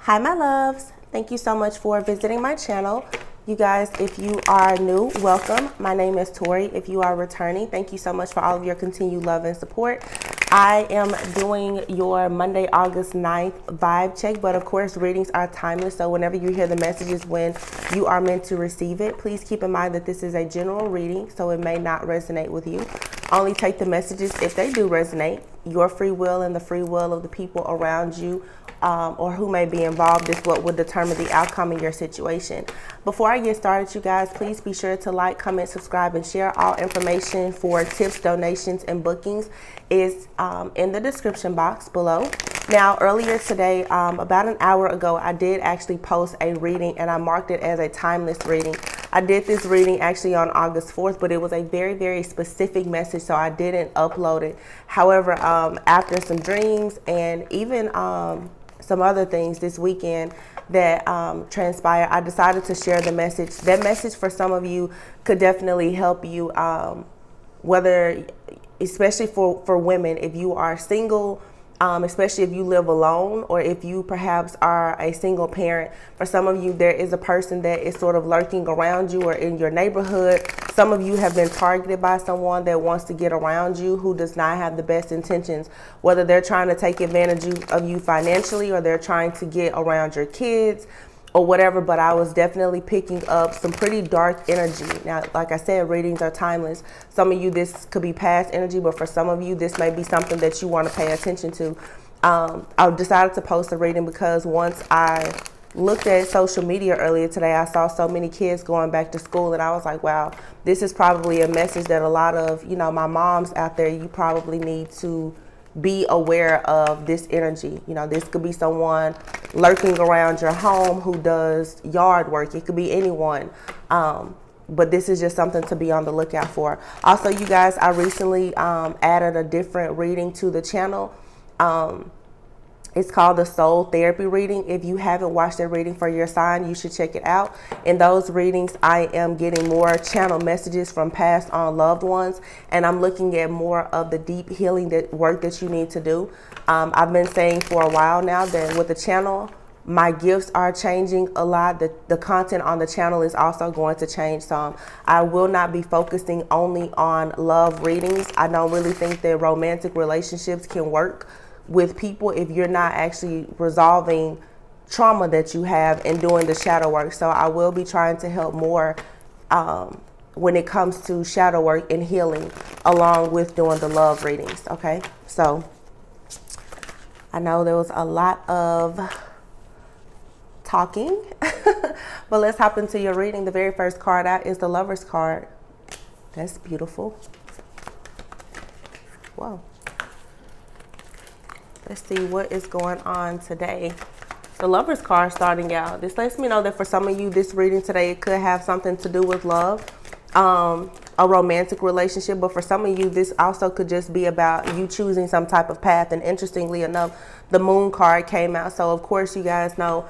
Hi my loves, thank you so much for visiting my channel. You guys, if you are new, welcome. My name is Tori. If you are returning, thank you so much for all of your continued love and support. I am doing your Monday, August 9th vibe check, but of course readings are timeless, so whenever you hear the messages when you are meant to receive it, please keep in mind that this is a general reading, so it may not resonate with you. Only take the messages if they do resonate. Your free will and the free will of the people around you or who may be involved is what will determine the outcome in your situation. Before I get started, you guys, please be sure to like, comment, subscribe, and share. All information for tips, donations, and bookings is in the description box below. Now, earlier today, about an hour ago, I did actually post a reading and I marked it as a timeless reading. I did this reading actually on August 4th, but it was a very, very specific message, so I didn't upload it. However, after some dreams and even some other things this weekend that transpired, I decided to share the message. That message for some of you could definitely help you, whether, especially for women, if you are single, especially if you live alone, or if you perhaps are a single parent. For some of you, there is a person that is sort of lurking around you or in your neighborhood. Some of you have been targeted by someone that wants to get around you, who does not have the best intentions, whether they're trying to take advantage of you financially or they're trying to get around your kids or whatever. But I was definitely picking up some pretty dark energy. Now, like I said, readings are timeless. Some of you, this could be past energy, but for some of you, this may be something that you want to pay attention to. I decided to post a reading because once I looked at social media earlier today, I saw so many kids going back to school, and I was like, wow, this is probably a message that a lot of, my moms out there, you probably need to be aware of this energy. This could be someone lurking around your home who does yard work. It could be anyone. But this is just something to be on the lookout for. Also, you guys, I recently added a different reading to the channel. It's called the Soul Therapy reading. If you haven't watched that reading for your sign, you should check it out. In those readings, I am getting more channel messages from past on loved ones, and I'm looking at more of the deep healing work that you need to do. I've been saying for a while now that with the channel, my gifts are changing a lot. The content on the channel is also going to change some. I will not be focusing only on love readings. I don't really think that romantic relationships can work with people if you're not actually resolving trauma that you have and doing the shadow work. So I will be trying to help more when it comes to shadow work and healing, along with doing the love readings. Okay, so I know there was a lot of talking, but let's hop into your reading. The very first card out is the Lover's card. That's beautiful. Whoa. Let's see what is going on today. The Lover's card starting out. This lets me know that for some of you, this reading today, it could have something to do with love, a romantic relationship. But for some of you, this also could just be about you choosing some type of path. And interestingly enough, the Moon card came out. So of course, you guys know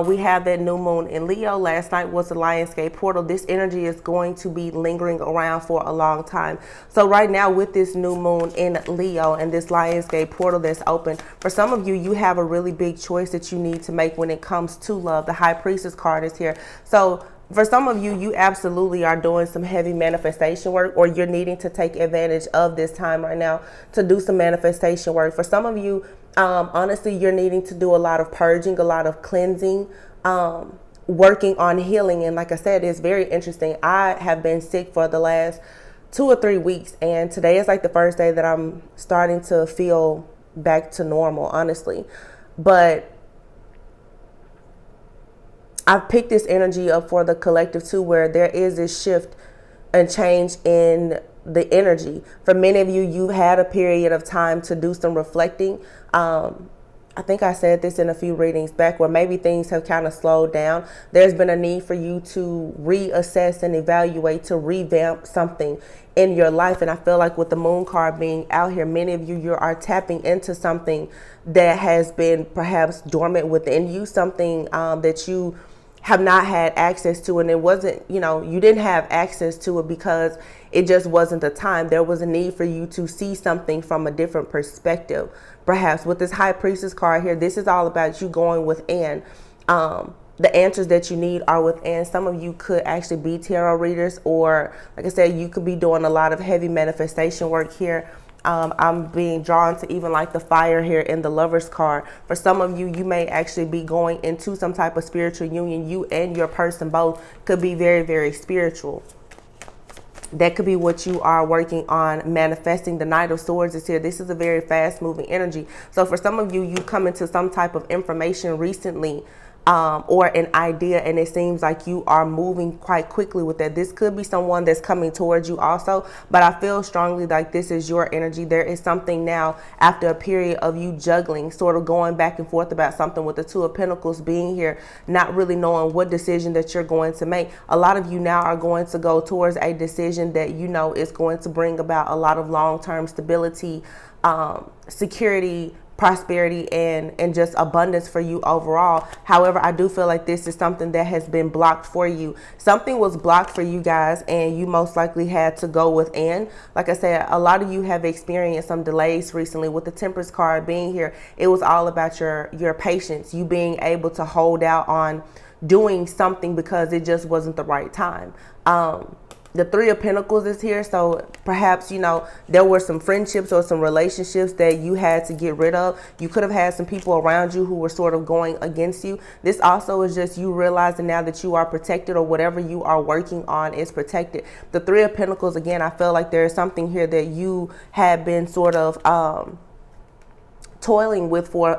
we have that new moon in Leo. Last night was the Lionsgate portal. This energy is going to be lingering around for a long time. So right now with this new moon in Leo and this Lionsgate portal that's open, for some of you, you have a really big choice that you need to make when it comes to love. The High Priestess card is here. So for some of you, you absolutely are doing some heavy manifestation work, or you're needing to take advantage of this time right now to do some manifestation work. For some of you, honestly, you're needing to do a lot of purging, a lot of cleansing, working on healing. And like I said, it's very interesting. I have been sick for the last 2 or 3 weeks, and today is like the first day that I'm starting to feel back to normal, honestly. But I've picked this energy up for the collective too, where there is this shift and change in the energy. For many of you, you've had a period of time to do some reflecting. I think I said this in a few readings back, where maybe things have kind of slowed down. There's been a need for you to reassess and evaluate, to revamp something in your life. And I feel like with the Moon card being out here, many of you are tapping into something that has been perhaps dormant within you, something that you have not had access to, and it wasn't, you didn't have access to it because it just wasn't the time. There was a need for you to see something from a different perspective. Perhaps with this High Priestess card here, this is all about you going within. The answers that you need are within. Some of you could actually be tarot readers, or like I said, you could be doing a lot of heavy manifestation work here. I'm being drawn to even like the fire here in the Lover's card. For some of you, you may actually be going into some type of spiritual union. You and your person both could be very, very spiritual. That could be what you are working on manifesting. The Knight of Swords is here. This is a very fast moving energy. So for some of you, you come into some type of information recently, or an idea, and it seems like you are moving quite quickly with that. This could be someone that's coming towards you also, but I feel strongly like this is your energy. There is something now after a period of you juggling, sort of going back and forth about something, with the Two of Pentacles being here, not really knowing what decision that you're going to make. A lot of you now are going to go towards a decision that you know is going to bring about a lot of long-term stability, security, prosperity, and just abundance for you overall. However, I do feel like this is something that has been blocked for you. Something was blocked for you guys, and you most likely had to go within. Like I said, a lot of you have experienced some delays recently. With the Temperance card being here, it was all about your patience, you being able to hold out on doing something because it just wasn't the right time. The Three of Pentacles is here. So perhaps, there were some friendships or some relationships that you had to get rid of. You could have had some people around you who were sort of going against you. This also is just you realizing now that you are protected, or whatever you are working on is protected. The Three of Pentacles, again, I feel like there is something here that you have been sort of toiling with for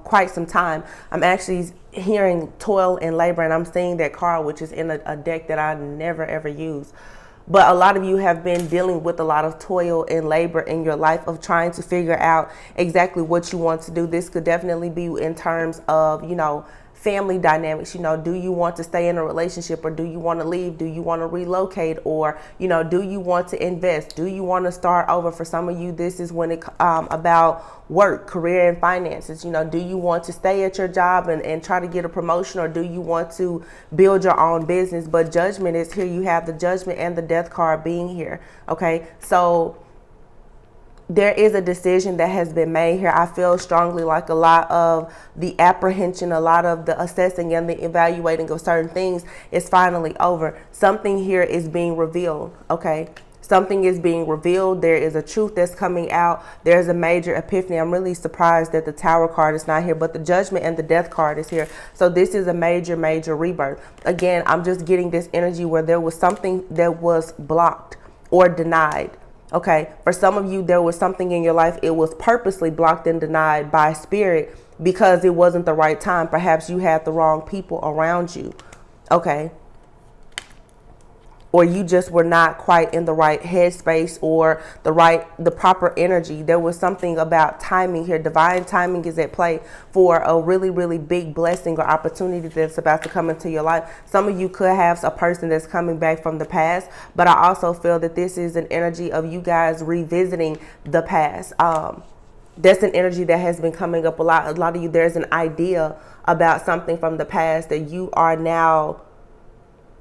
quite some time. I'm actually hearing toil and labor, and I'm seeing that card, which is in a deck that I never ever use. But a lot of you have been dealing with a lot of toil and labor in your life of trying to figure out exactly what you want to do. This could definitely be in terms of, family dynamics. Do you want to stay in a relationship, or do you want to leave? Do you want to relocate, or do you want to invest? Do you want to start over? For some of you, this is when it about work, career, and finances. Do you want to stay at your job and try to get a promotion, or do you want to build your own business? But Judgment is here. You have the Judgment and the Death card being here. Okay, so there is a decision that has been made here. I feel strongly like a lot of the apprehension, a lot of the assessing and the evaluating of certain things is finally over. Something here is being revealed, okay? Something is being revealed. There is a truth that's coming out. There's a major epiphany. I'm really surprised that the Tower card is not here, but the Judgment and the Death card is here. So this is a major, major rebirth. Again, I'm just getting this energy where there was something that was blocked or denied. Okay, for some of you, there was something in your life, it was purposely blocked and denied by spirit because it wasn't the right time. Perhaps you had the wrong people around you. Okay. Or you just were not quite in the right headspace or the proper energy. There was something about timing here. Divine timing is at play for a really, really big blessing or opportunity that's about to come into your life. Some of you could have a person that's coming back from the past, but I also feel that this is an energy of you guys revisiting the past. That's an energy that has been coming up a lot. A lot of you, there's an idea about something from the past that you are now,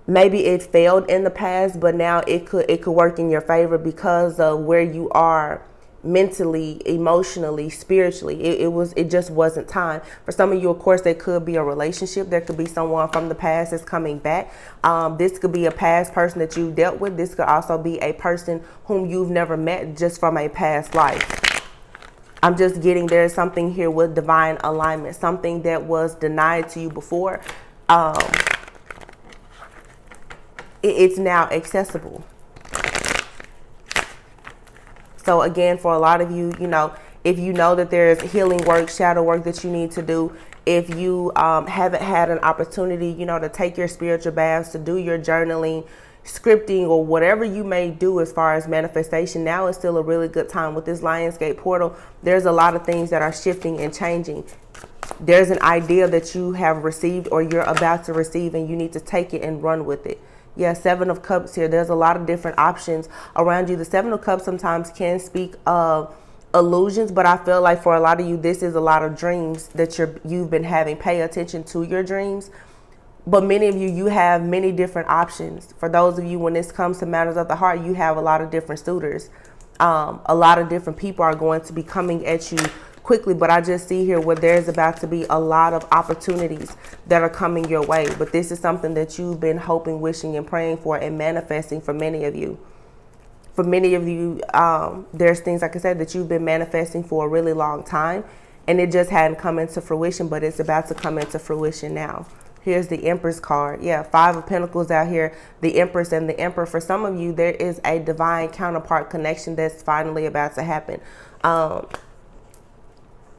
maybe it failed in the past, but now it could work in your favor because of where you are mentally, emotionally, spiritually. It just wasn't time. For some of you, of course, there could be a relationship. There could be someone from the past that's coming back. This could be a past person that you dealt with. This could also be a person whom you've never met just from a past life. I'm just getting there's something here with divine alignment, something that was denied to you before. It's now accessible. So again, for a lot of you, if you know that there's healing work, shadow work that you need to do, if you haven't had an opportunity, to take your spiritual baths, to do your journaling, scripting, or whatever you may do as far as manifestation, now is still a really good time. With this Lionsgate portal, there's a lot of things that are shifting and changing. There's an idea that you have received or you're about to receive, and you need to take it and run with it. Yeah, Seven of Cups here. There's a lot of different options around you. The Seven of Cups sometimes can speak of illusions, but I feel like for a lot of you, this is a lot of dreams that you've been having. Pay attention to your dreams. But many of you have many different options. For those of you, when this comes to matters of the heart, you have a lot of different suitors. A lot of different people are going to be coming at you quickly, but I just see here where there's about to be a lot of opportunities that are coming your way. But this is something that you've been hoping, wishing, and praying for and manifesting for many of you. For many of you, there's things, like I said, that you've been manifesting for a really long time, and it just hadn't come into fruition, but it's about to come into fruition now. Here's the Empress card. Yeah, 5 of Pentacles out here, the Empress and the Emperor. For some of you, there is a divine counterpart connection that's finally about to happen.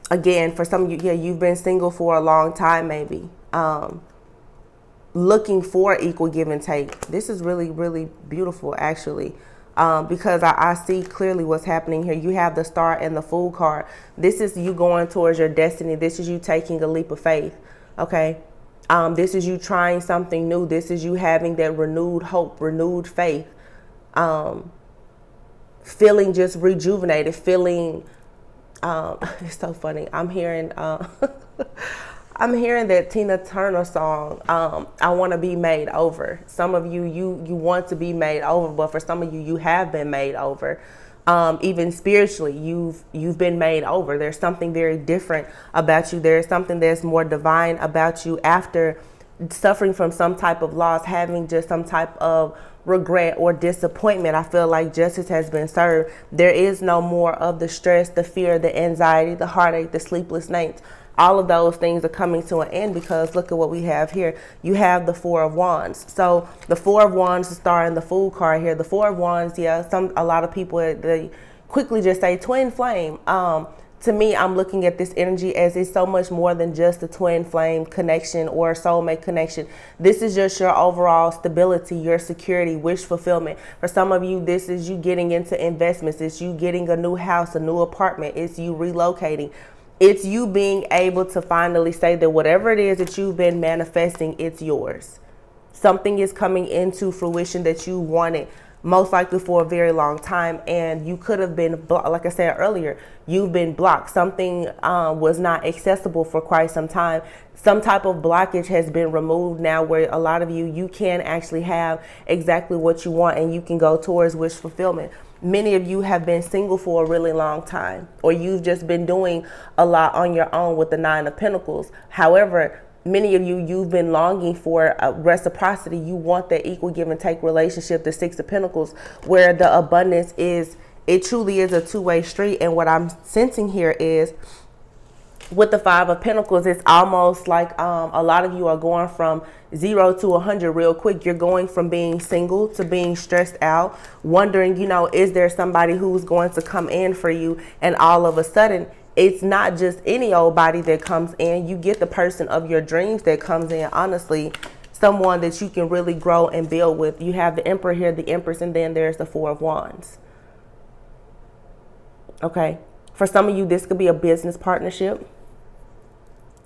Again, for some of you, yeah, you've been single for a long time, maybe. Looking for equal give and take. This is really, really beautiful, actually. Because I see clearly what's happening here. You have the Star and the Fool card. This is you going towards your destiny. This is you taking a leap of faith. Okay. This is you trying something new. This is you having that renewed hope, renewed faith. Feeling just rejuvenated, feeling, it's so funny. I'm hearing, I'm hearing that Tina Turner song, I Want to Be Made Over. Some of you, you want to be made over, but for some of you, you have been made over. Even spiritually, you've been made over. There's something very different about you. There's something that's more divine about you after suffering from some type of loss, having just some type of regret or disappointment. I feel like justice has been served. There is no more of the stress, the fear, the anxiety, the heartache, the sleepless nights. All of those things are coming to an end, because look at what we have here. You have the 4 of Wands. So the 4 of Wands, the Star and the Fool card here. The 4 of Wands, yeah, a lot of people, they quickly just say twin flame. To me, I'm looking at this energy as it's so much more than just a twin flame connection or soulmate connection. This is just your overall stability, your security, wish fulfillment. For some of you, this is you getting into investments. It's you getting a new house, a new apartment. It's you relocating. It's you being able to finally say that whatever it is that you've been manifesting, it's yours. Something is coming into fruition that you wanted, most likely for a very long time, and you could have been blocked. Like I said earlier, you've been blocked. Something was not accessible for quite some time. Some type of blockage has been removed now, where a lot of you can actually have exactly what you want, and you can go towards wish fulfillment. Many of you have been single for a really long time, or you've just been doing a lot on your own with the 9 of Pentacles. However, many of you, you've been longing for reciprocity. You want that equal give and take relationship, the 6 of Pentacles, where the abundance is, it truly is a two-way street. And what I'm sensing here is, with the 5 of Pentacles, it's almost like a lot of you are going from 0 to 100 real quick. You're going from being single to being stressed out, wondering, you know, is there somebody who's going to come in for you? And all of a sudden, it's not just any old body that comes in. You get the person of your dreams that comes in, honestly, someone that you can really grow and build with. You have the Emperor here, the Empress, and then there's the 4 of Wands. Okay. For some of you, this could be a business partnership.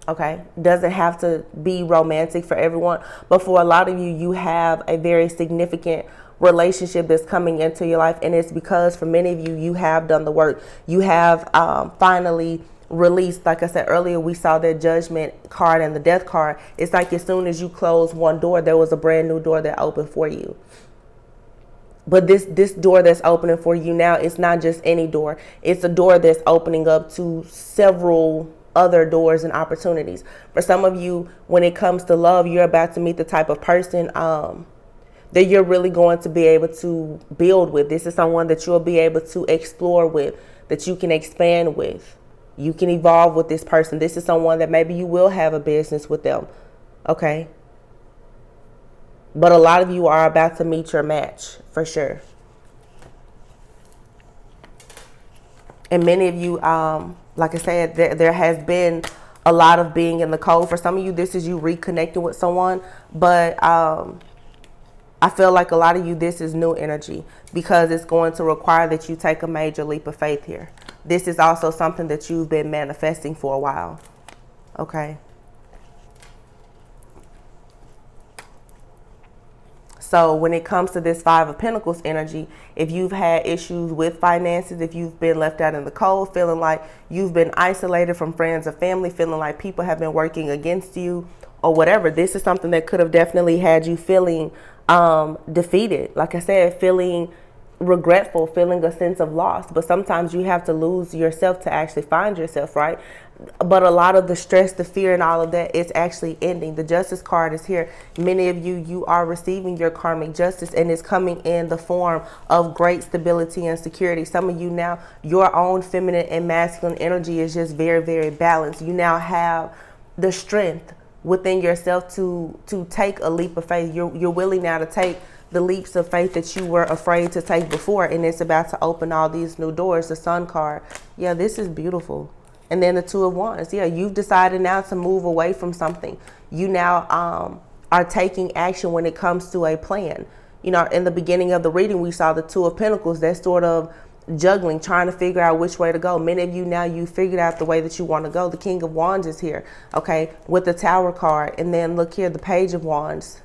Okay, doesn't have to be romantic for everyone, but for a lot of you, you have a very significant relationship that's coming into your life, and it's because for many of you, you have done the work. You have finally released. Like I said earlier, we saw that Judgment card and the Death card. It's like as soon as you close one door, there was a brand new door that opened for you. But this door that's opening for you now, it's not just any door. It's a door that's opening up to several other doors and opportunities. For some of you, when it comes to love, you're about to meet the type of person that you're really going to be able to build with. This is someone that you'll be able to explore with, that you can expand with. You can evolve with this person. This is someone that maybe you will have a business with them. Okay. But a lot of you are about to meet your match for sure. And many of you, like I said, there has been a lot of being in the cold. For some of you, this is you reconnecting with someone. But I feel like a lot of you, this is new energy, because it's going to require that you take a major leap of faith here. This is also something that you've been manifesting for a while. Okay. So when it comes to this 5 of Pentacles energy, if you've had issues with finances, if you've been left out in the cold, feeling like you've been isolated from friends or family, feeling like people have been working against you, or whatever. This is something that could have definitely had you feeling defeated. Like I said, feeling regretful, feeling a sense of loss. But sometimes you have to lose yourself to actually find yourself, right? But a lot of the stress, the fear, and all of that is actually ending. The Justice card is here. Many of you, you are receiving your karmic justice, and it's coming in the form of great stability and security. Some of you now, your own feminine and masculine energy is just very, very balanced. You now have the strength within yourself to take a leap of faith. You're willing now to take the leaps of faith that you were afraid to take before, and it's about to open all these new doors. The Sun card, yeah, this is beautiful. And then the Two of Wands, yeah, you've decided now to move away from something. You now are taking action when it comes to a plan. You know, in the beginning of the reading, we saw the Two of Pentacles, that sort of juggling, trying to figure out which way to go. Many of you now, you figured out the way that you want to go. The King of Wands is here, okay, with the Tower card. And then look here, the Page of Wands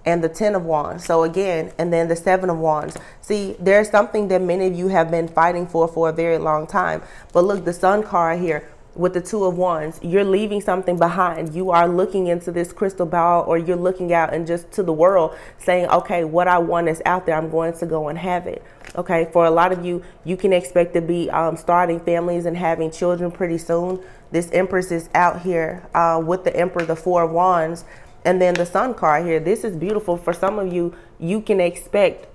and the 10 of Wands. So again, and then the 7 of Wands. See, there's something that many of you have been fighting for a very long time. But look, the Sun card here with the 2 of Wands, you're leaving something behind. You are looking into this crystal ball, or you're looking out and just to the world saying, okay, what I want is out there. I'm going to go and have it. Okay, for a lot of you, you can expect to be starting families and having children pretty soon. This Empress is out here with the Emperor, the 4 of Wands. And then the Sun card here, this is beautiful. For some of you, you can expect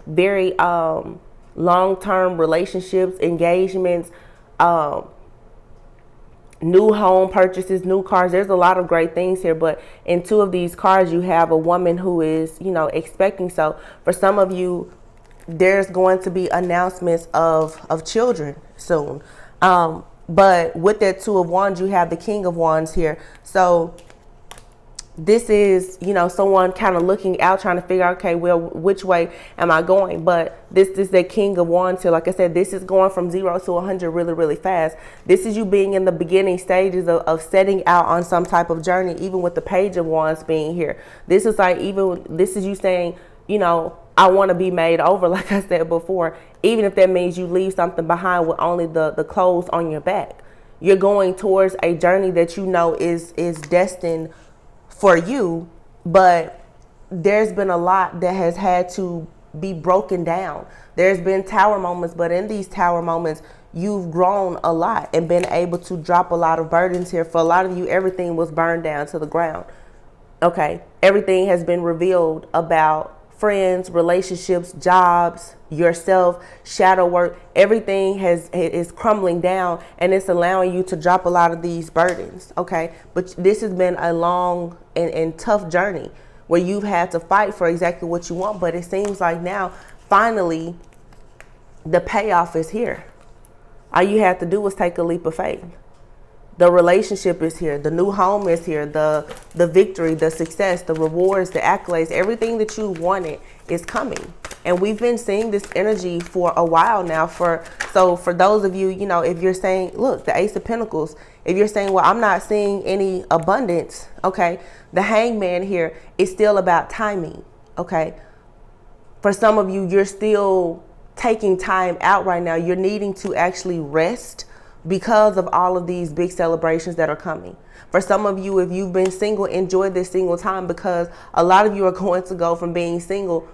very long-term relationships, engagements, new home purchases, new cars. There's a lot of great things here. But in 2 of these cards, you have a woman who is, you know, expecting. So for some of you, there's going to be announcements of children soon. But with that 2 of Wands, you have the King of Wands here. So this is, you know, someone kind of looking out, trying to figure out, okay, well, which way am I going? But this is the King of Wands here. Like I said, this is going from 0 to 100 really, really fast. This is you being in the beginning stages of setting out on some type of journey, even with the Page of Wands being here. This is like, this is you saying, you know, I want to be made over, like I said before, even if that means you leave something behind with only the clothes on your back. You're going towards a journey that you know is destined for you, but there's been a lot that has had to be broken down. There's been tower moments, but in these tower moments, you've grown a lot and been able to drop a lot of burdens here. For a lot of you, everything was burned down to the ground. Okay, everything has been revealed about friends, relationships, jobs, yourself, shadow work. Everything is crumbling down, and it's allowing you to drop a lot of these burdens. Okay, but this has been a long and tough journey where you've had to fight for exactly what you want. But it seems like now, finally, the payoff is here. All you have to do is take a leap of faith. The relationship is here. The new home is here. The victory, the success, the rewards, the accolades, everything that you wanted is coming. And we've been seeing this energy for a while now. So for those of you, you know, if you're saying, look, the Ace of Pentacles, if you're saying, well, I'm not seeing any abundance, okay, the Hangman here is still about timing, okay? For some of you, you're still taking time out right now. You're needing to actually rest because of all of these big celebrations that are coming. For some of you, if you've been single, enjoy this single time, because a lot of you are going to go from being single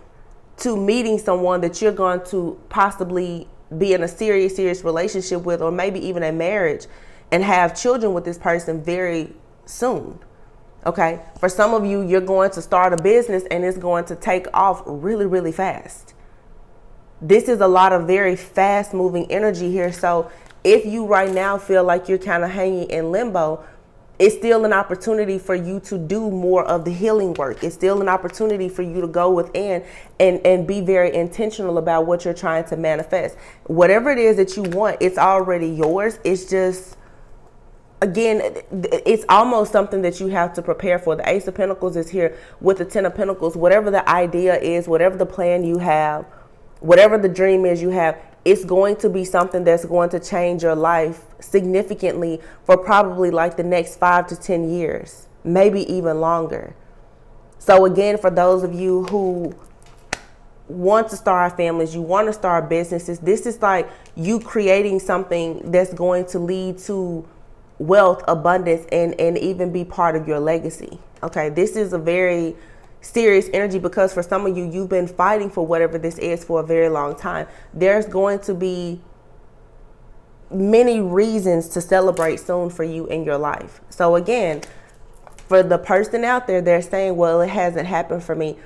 to meeting someone that you're going to possibly be in a serious relationship with, or maybe even a marriage, and have children with this person very soon. Okay. For some of you, you're going to start a business and it's going to take off really, really fast. This is a lot of very fast moving energy here. So if you right now feel like you're kind of hanging in limbo, it's still an opportunity for you to do more of the healing work. It's still an opportunity for you to go within and be very intentional about what you're trying to manifest. Whatever it is that you want, it's already yours. It's just, again, it's almost something that you have to prepare for. The Ace of Pentacles is here with the 10 of Pentacles. Whatever the idea is, whatever the plan you have, whatever the dream is you have, it's going to be something that's going to change your life significantly for probably like the next 5 to 10 years, maybe even longer. So again, for those of you who want to start families, you want to start businesses, this is like you creating something that's going to lead to wealth, abundance, and even be part of your legacy. Okay, this is a very serious energy because for some of you, you've been fighting for whatever this is for a very long time. There's going to be many reasons to celebrate soon for you in your life. So again, for the person out there, they're saying, well, it hasn't happened for me.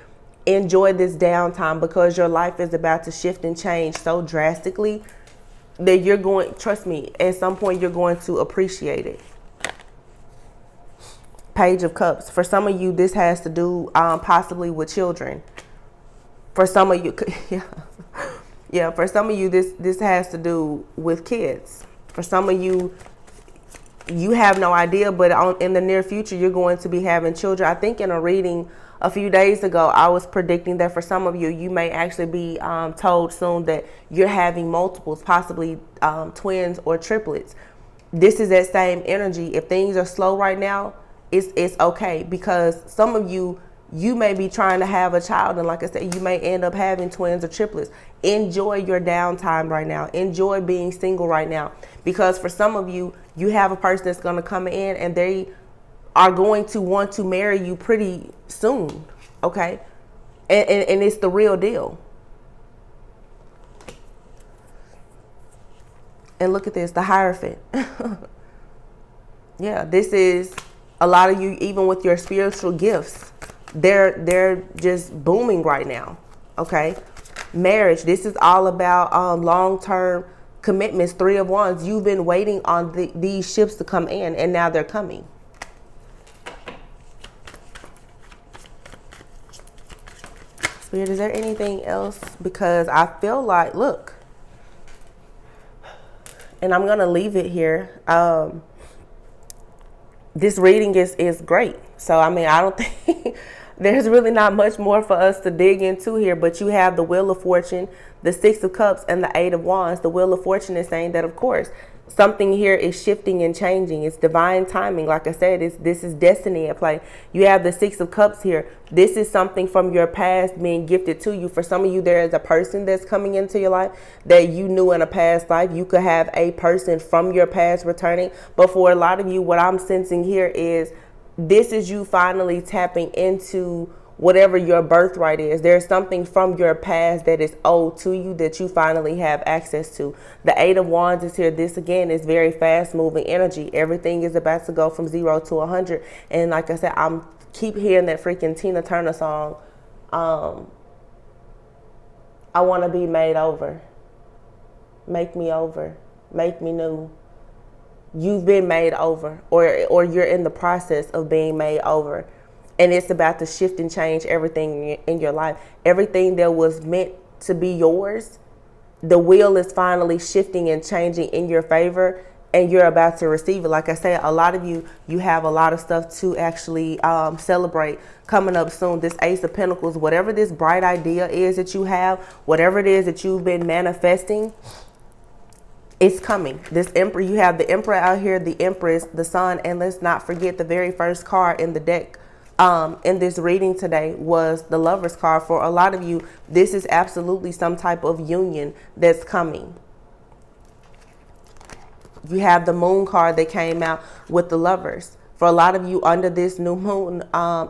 Enjoy this downtime because your life is about to shift and change so drastically that you're going, trust me, at some point you're going to appreciate it. Page of Cups. For some of you, this has to do possibly with children. For some of you, yeah, for some of you, this has to do with kids. For some of you, you have no idea, but in the near future, you're going to be having children. I think in a reading a few days ago, I was predicting that for some of you, you may actually be told soon that you're having multiples, possibly twins or triplets. This is that same energy. If things are slow right now, it's okay, because some of you may be trying to have a child, and like I said, you may end up having twins or triplets. Enjoy your downtime right now. Enjoy being single right now, because for some of you, you have a person that's going to come in and they are going to want to marry you pretty soon. Okay, and it's the real deal. And look at this, the Hierophant. Yeah, this is a lot of you, even with your spiritual gifts, they're just booming right now. Okay, marriage. This is all about long-term commitments. Three of Wands. You've been waiting on these ships to come in, and now they're coming. Spirit, is there anything else? Because I feel like, look, and I'm gonna leave it here. This reading is great. So, I mean, I don't think there's really not much more for us to dig into here, but you have the Wheel of Fortune, the Six of Cups, and the Eight of Wands. The Wheel of Fortune is saying that, of course, something here is shifting and changing. It's divine timing. Like I said, this is destiny at play. You have the Six of Cups here. This is something from your past being gifted to you. For some of you, there is a person that's coming into your life that you knew in a past life. You could have a person from your past returning. But for a lot of you, what I'm sensing here is this is you finally tapping into whatever your birthright is. There's something from your past that is owed to you that you finally have access to. The Eight of Wands is here. This again is very fast moving energy. Everything is about to go from 0 to 100. And like I said, I'm keep hearing that freaking Tina Turner song. I want to be made over. Make me over. Make me new. You've been made over, or you're in the process of being made over. And it's about to shift and change everything in your life. Everything that was meant to be yours, the wheel is finally shifting and changing in your favor, and you're about to receive it. Like I said, a lot of you have a lot of stuff to actually celebrate coming up soon. This Ace of Pentacles, whatever this bright idea is that you have, whatever it is that you've been manifesting, it's coming. This Emperor, you have the Emperor out here, the Empress, the Sun, and let's not forget the very first card in the deck in this reading today was the Lover's card. For a lot of you, this is absolutely some type of union that's coming. You have the Moon card that came out with the Lovers. For a lot of you, under this new moon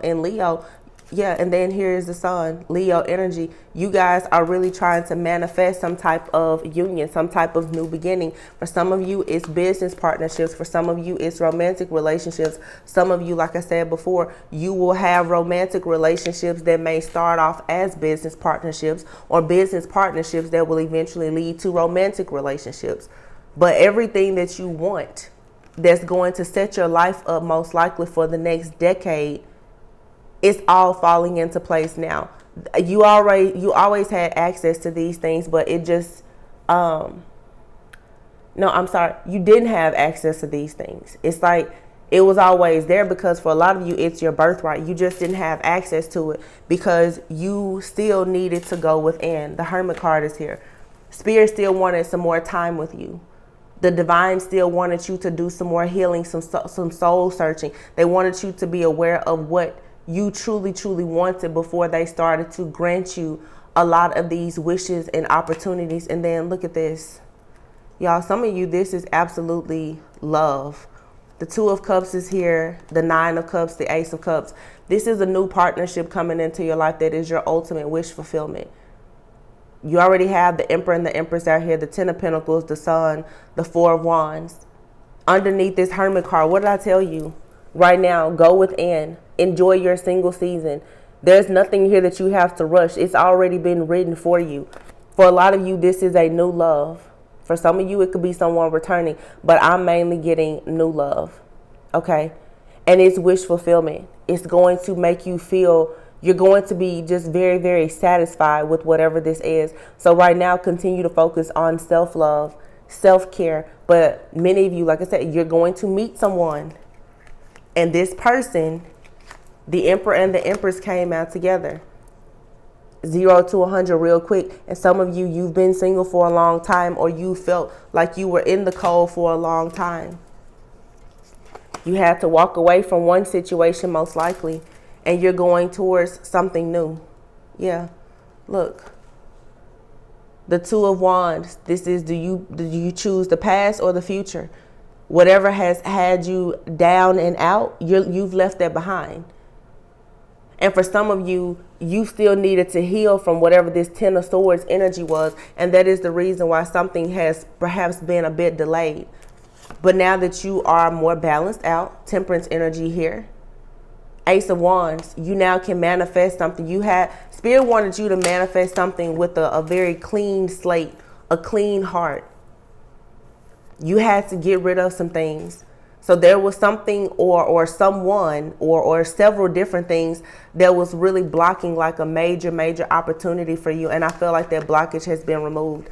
in Leo, yeah, and then here's the Sun, Leo energy. You guys are really trying to manifest some type of union, some type of new beginning. For some of you, it's business partnerships. For some of you, it's romantic relationships. Some of you, like I said before, you will have romantic relationships that may start off as business partnerships, or business partnerships that will eventually lead to romantic relationships. But everything that you want that's going to set your life up most likely for the next decade, it's all falling into place now. You always had access to these things, but it just, no, I'm sorry. You didn't have access to these things. It's like it was always there, because for a lot of you, it's your birthright. You just didn't have access to it because you still needed to go within. The Hermit card is here. Spirit still wanted some more time with you. The Divine still wanted you to do some more healing, some soul searching. They wanted you to be aware of what you truly wanted before they started to grant you a lot of these wishes and opportunities. And then look at this, y'all. Some of you, this is absolutely love. The Two of Cups is here. The Nine of Cups, the Ace of Cups. This is a new partnership coming into your life that is your ultimate wish fulfillment. You already have the Emperor and the Empress out here, the Ten of Pentacles, the Sun, the Four of Wands. Underneath this Hermit card, what did I tell you? Right now, go within. Enjoy your single season. There's nothing here that you have to rush. It's already been written for you. For a lot of you, this is a new love. For some of you, it could be someone returning, but I'm mainly getting new love, okay? And it's wish fulfillment. It's going to make you feel you're going to be just very, very satisfied with whatever this is. So right now, continue to focus on self-love, self-care. But many of you, like I said, you're going to meet someone. And this person, the Emperor and the Empress came out together. 0 to 100 real quick. And some of you, you've been single for a long time, or you felt like you were in the cold for a long time. You had to walk away from one situation most likely, and you're going towards something new. Yeah, look. The Two of Wands. This is, do you choose the past or the future? Whatever has had you down and out, you've left that behind. And for some of you, you still needed to heal from whatever this Ten of Swords energy was. And that is the reason why something has perhaps been a bit delayed. But now that you are more balanced out, Temperance energy here, Ace of Wands, you now can manifest something. Spirit wanted you to manifest something with a very clean slate, a clean heart. You had to get rid of some things. So there was something or someone or several different things that was really blocking like a major opportunity for you. And I feel like that blockage has been removed.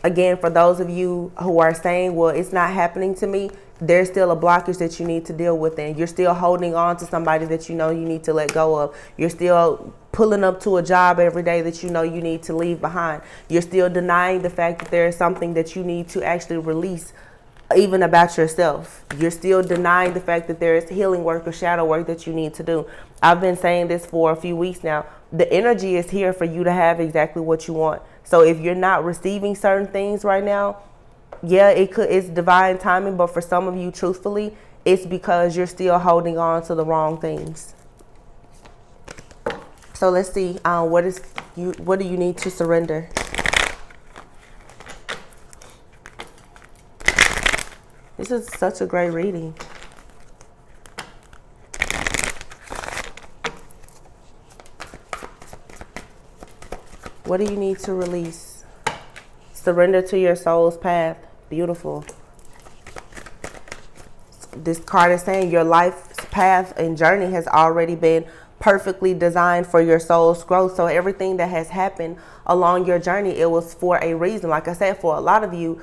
Again, for those of you who are saying, well, it's not happening to me, there's still a blockage that you need to deal with. And you're still holding on to somebody that you know you need to let go of. You're still pulling up to a job every day that you know you need to leave behind. You're still denying the fact that there is something that you need to actually release, even about yourself. You're still denying the fact that there is healing work or shadow work that you need to do. I've been saying this for a few weeks now. The energy is here for you to have exactly what you want. So if you're not receiving certain things right now, yeah, it's divine timing. But for some of you, truthfully, it's because you're still holding on to the wrong things. So let's see, what do you need to surrender? This is such a great reading. What do you need to release? Surrender to your soul's path. Beautiful. This card is saying your life's path and journey has already been perfectly designed for your soul's growth. So everything that has happened along your journey, it was for a reason. Like I said, for a lot of you,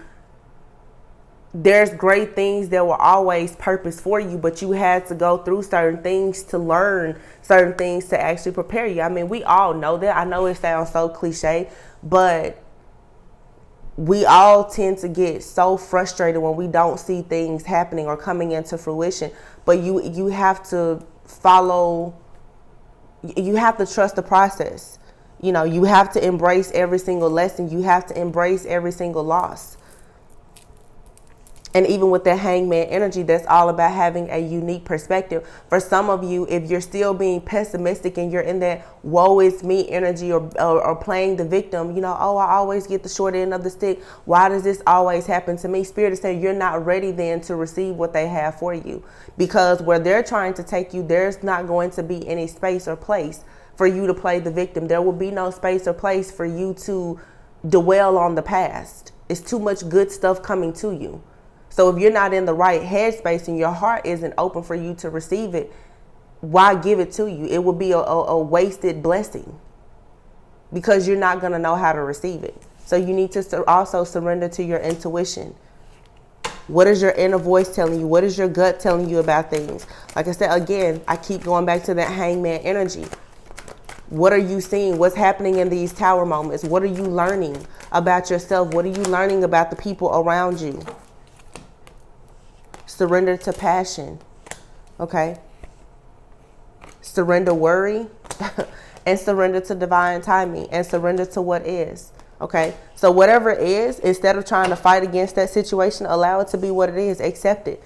there's great things that were always purpose for you, but you had to go through certain things to learn certain things to actually prepare you. I mean, we all know that. I know it sounds so cliche, but we all tend to get so frustrated when we don't see things happening or coming into fruition. But you have to you have to trust the process. You know, you have to embrace every single lesson. You have to embrace every single loss. And even with that Hangman energy, that's all about having a unique perspective. For some of you, if you're still being pessimistic and you're in that woe is me energy or playing the victim, you know, oh, I always get the short end of the stick. Why does this always happen to me? Spirit is saying you're not ready then to receive what they have for you. Because where they're trying to take you, there's not going to be any space or place for you to play the victim. There will be no space or place for you to dwell on the past. It's too much good stuff coming to you. So if you're not in the right headspace and your heart isn't open for you to receive it, why give it to you? It will be a wasted blessing because you're not going to know how to receive it. So you need to also surrender to your intuition. What is your inner voice telling you? What is your gut telling you about things? Like I said, again, I keep going back to that Hangman energy. What are you seeing? What's happening in these tower moments? What are you learning about yourself? What are you learning about the people around you? Surrender to passion, okay? Surrender worry and surrender to divine timing and surrender to what is, okay? So whatever it is, instead of trying to fight against that situation, allow it to be what it is. Accept it.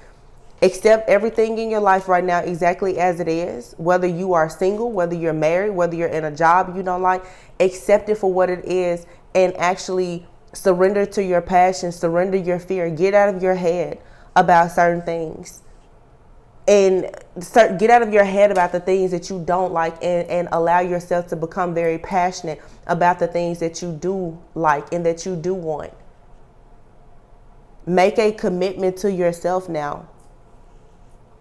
Accept everything in your life right now exactly as it is. Whether you are single, whether you're married, whether you're in a job you don't like, accept it for what it is and actually surrender to your passion, surrender your fear. Get out of your head about certain things. And get out of your head about the things that you don't like, and allow yourself to become very passionate about the things that you do like and that you do want. Make a commitment to yourself now.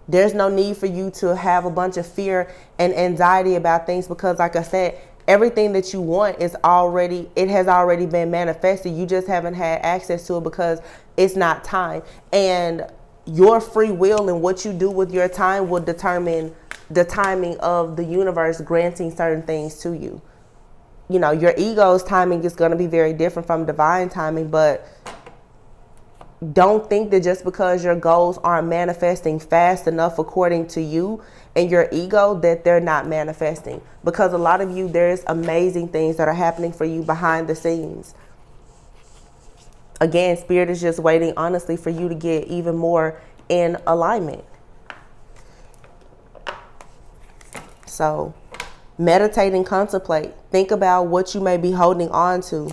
There's no need for you to have a bunch of fear and anxiety about things, because like I said, everything that you want has already been manifested. You just haven't had access to it because it's not time. And your free will and what you do with your time will determine the timing of the universe granting certain things to you. You know, your ego's timing is going to be very different from divine timing, but don't think that just because your goals aren't manifesting fast enough according to you and your ego that they're not manifesting. Because a lot of you, there's amazing things that are happening for you behind the scenes. Again, Spirit is just waiting honestly for you to get even more in alignment. So meditate and contemplate. Think about what you may be holding on to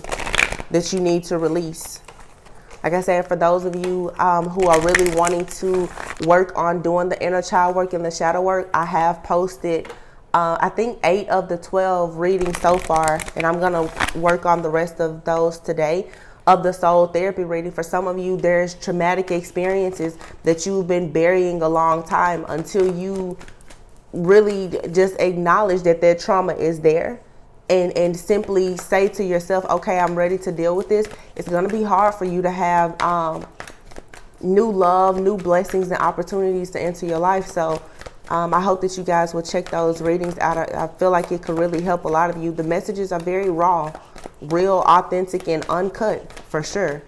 that you need to release. Like I said, for those of you who are really wanting to work on doing the inner child work and the shadow work, I have posted, I think 8 of the 12 readings so far, and I'm going to work on the rest of those today, of the soul therapy reading. For some of you, there's traumatic experiences that you've been burying a long time until you really just acknowledge that that trauma is there. And simply say to yourself, okay, I'm ready to deal with this. It's going to be hard for you to have new love, new blessings and opportunities to enter your life. So I hope that you guys will check those readings out. I feel like it could really help a lot of you. The messages are very raw, real, authentic, and uncut for sure.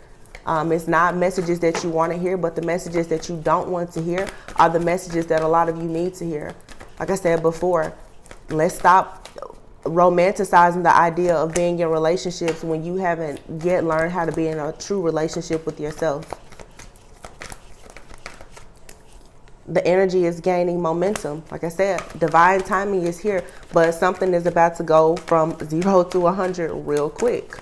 It's not messages that you want to hear, but the messages that you don't want to hear are the messages that a lot of you need to hear. Like I said before, let's stop romanticizing the idea of being in relationships when you haven't yet learned how to be in a true relationship with yourself. The energy is gaining momentum. Like I said, divine timing is here, but something is about to go from 0 to 100 real quick.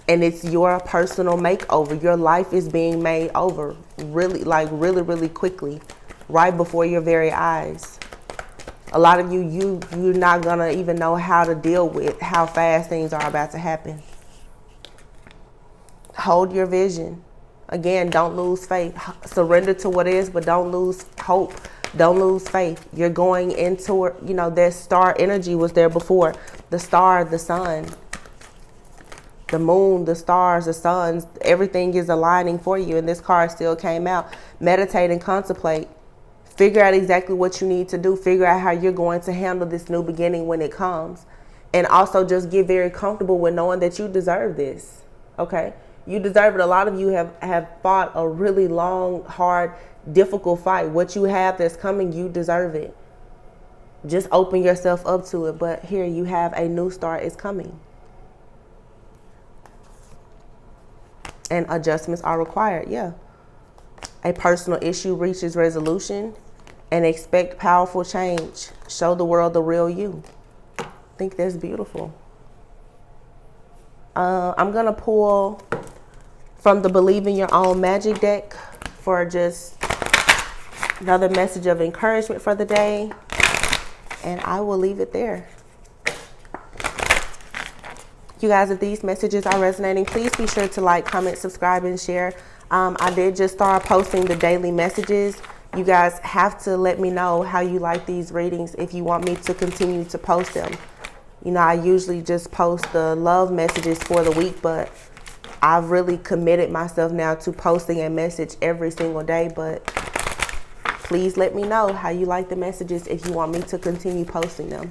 And it's your personal makeover. Your life is being made over really quickly, right before your very eyes. A lot of you're not going to even know how to deal with how fast things are about to happen. Hold your vision. Again, don't lose faith. Surrender to what is, but don't lose hope. Don't lose faith. You're going into, that star energy was there before. The star, the sun, the moon, the stars, the suns, everything is aligning for you. And this card still came out. Meditate and contemplate. Figure out exactly what you need to do. Figure out how you're going to handle this new beginning when it comes. And also just get very comfortable with knowing that you deserve this. Okay? You deserve it. A lot of you have fought a really long, hard, difficult fight. What you have that's coming, you deserve it. Just open yourself up to it. But here you have a new start is coming. And adjustments are required. Yeah. A personal issue reaches resolution, and expect powerful change. Show the world the real you. I think that's beautiful. I'm going to pull from the Believe in Your Own Magic deck for just another message of encouragement for the day. And I will leave it there. You guys, if these messages are resonating, please be sure to like, comment, subscribe, and share. I did just start posting the daily messages. You guys have to let me know how you like these readings if you want me to continue to post them. I usually just post the love messages for the week, but I've really committed myself now to posting a message every single day. But please let me know how you like the messages if you want me to continue posting them.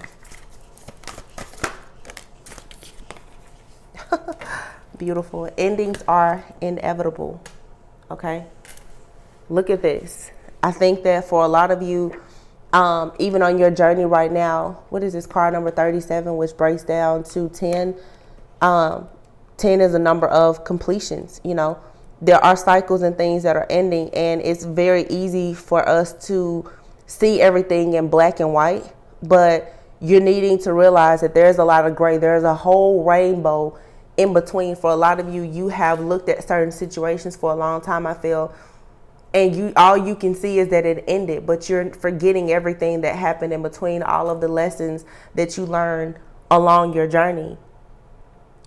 Beautiful. Endings are inevitable. Okay. Look at this. I think that for a lot of you, even on your journey right now, what is this card number 37, which breaks down to 10? 10 is a number of completions. there are cycles and things that are ending, and it's very easy for us to see everything in black and white, but you're needing to realize that there's a lot of gray. There's a whole rainbow in between. For a lot of you, you have looked at certain situations for a long time, I feel, and all you can see is that it ended, but you're forgetting everything that happened in between, all of the lessons that you learned along your journey.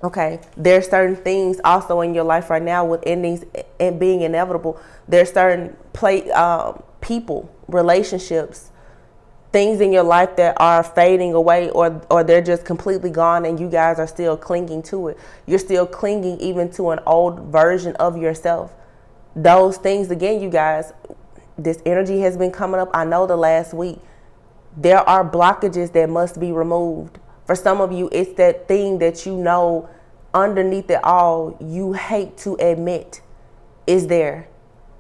Okay, there's certain things also in your life right now with endings and being inevitable. There's certain people, relationships, things in your life that are fading away, or they're just completely gone, and you guys are still clinging to it. You're still clinging even to an old version of yourself. Those things, again, you guys, this energy has been coming up, I know, the last week. There are blockages that must be removed. For some of you, it's that thing that you know underneath it all, you hate to admit is there.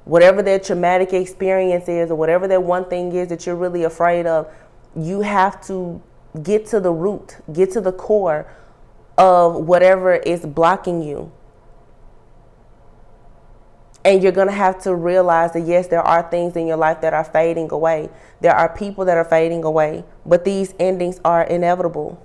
Whatever that traumatic experience is, or whatever that one thing is that you're really afraid of, you have to get to the root, get to the core of whatever is blocking you. And you're going to have to realize that, yes, there are things in your life that are fading away. There are people that are fading away, but these endings are inevitable.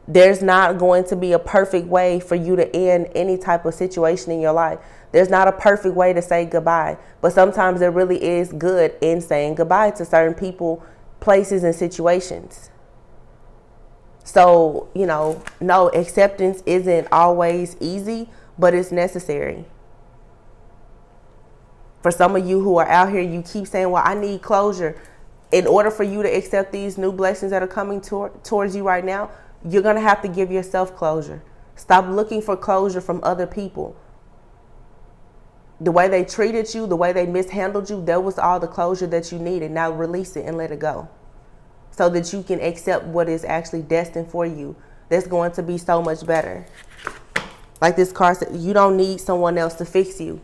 There's not going to be a perfect way for you to end any type of situation in your life. There's not a perfect way to say goodbye, but sometimes there really is good in saying goodbye to certain people, places, and situations. So, no, acceptance isn't always easy, but it's necessary. For some of you who are out here, you keep saying, well, I need closure. In order for you to accept these new blessings that are coming towards you right now, you're going to have to give yourself closure. Stop looking for closure from other people. The way they treated you, the way they mishandled you, that was all the closure that you needed. Now release it and let it go, so that you can accept what is actually destined for you. That's going to be so much better. Like this card said, you don't need someone else to fix you.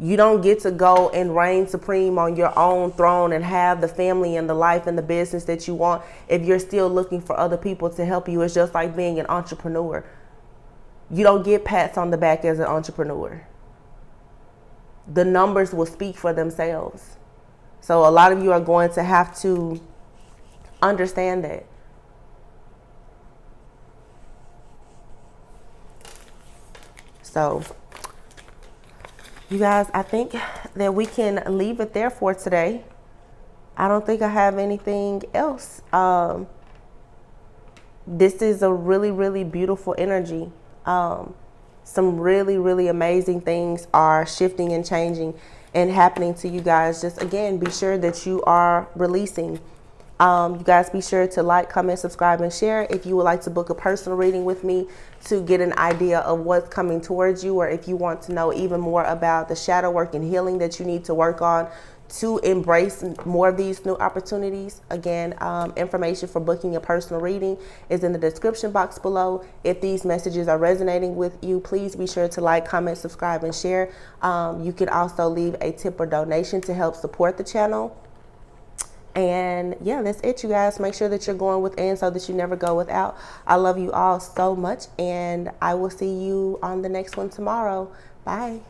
You don't get to go and reign supreme on your own throne and have the family and the life and the business that you want if you're still looking for other people to help you. It's just like being an entrepreneur. You don't get pats on the back as an entrepreneur. The numbers will speak for themselves. So a lot of you are going to have to understand that. So, you guys, I think that we can leave it there for today. I don't think I have anything else. This is a really, really beautiful energy. Some really, really amazing things are shifting and changing and happening to you guys. Just, again, be sure that you are releasing. You guys be sure to like, comment, subscribe, and share. If you would like to book a personal reading with me to get an idea of what's coming towards you, or if you want to know even more about the shadow work and healing that you need to work on to embrace more of these new opportunities, again, information for booking a personal reading is in the description box below. If these messages are resonating with you, please be sure to like, comment, subscribe, and share. You can also leave a tip or donation to help support the channel. And yeah, that's it, you guys. Make sure that you're going within so that you never go without. I love you all so much, and I will see you on the next one tomorrow. Bye.